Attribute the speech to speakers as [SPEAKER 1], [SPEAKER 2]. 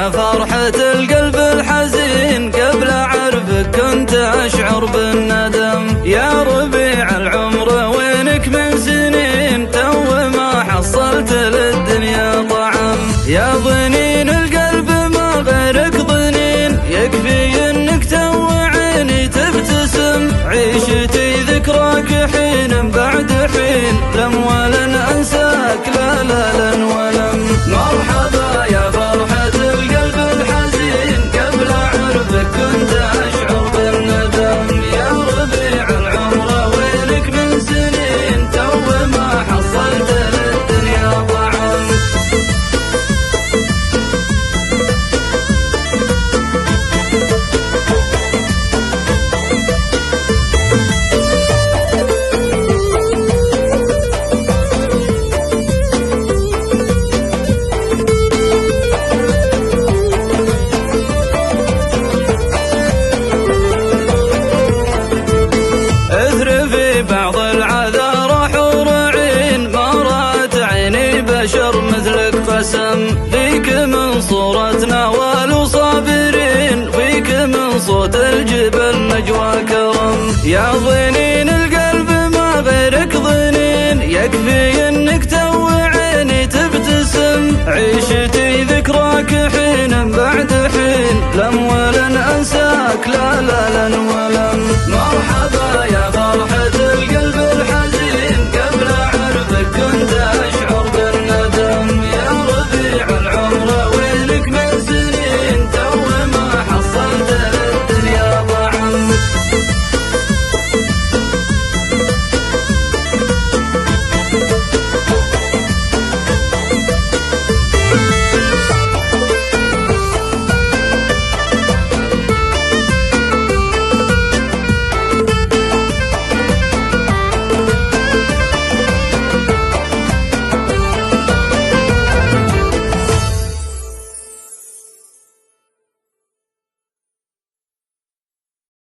[SPEAKER 1] يا فرحة القلب الحزين، قبل أعرفك كنت أشعر بالندم. يا ربيع العمر وينك من سنين، تو ما حصلت للدنيا طعم. يا ضنين القلب ما غيرك ضنين، يكفي انك توعيني تبتسم. عيشتي ذكراك حين بعد حين، لم ولن انساك لا لن ولم. مرحبا يا فرحة القلب الحزين، قبل اعرفك كنت اشعر بالندم. يا ربيع العمر وينك من سنين، تو ما حصلت للدنيا طعم. بعض العذارى حور عين، ما رأت عيني بشر مثلك قسم. فيك من صورة نوال وصابرين، فيك من صوت الجبل نجوى كرم. يا ضنين القلب ما غيرك ضنين، يكفي انك توعيني تبتسم. عيشتي ذكراك حين بعد حين، لم ولن انساك لا لن ولم.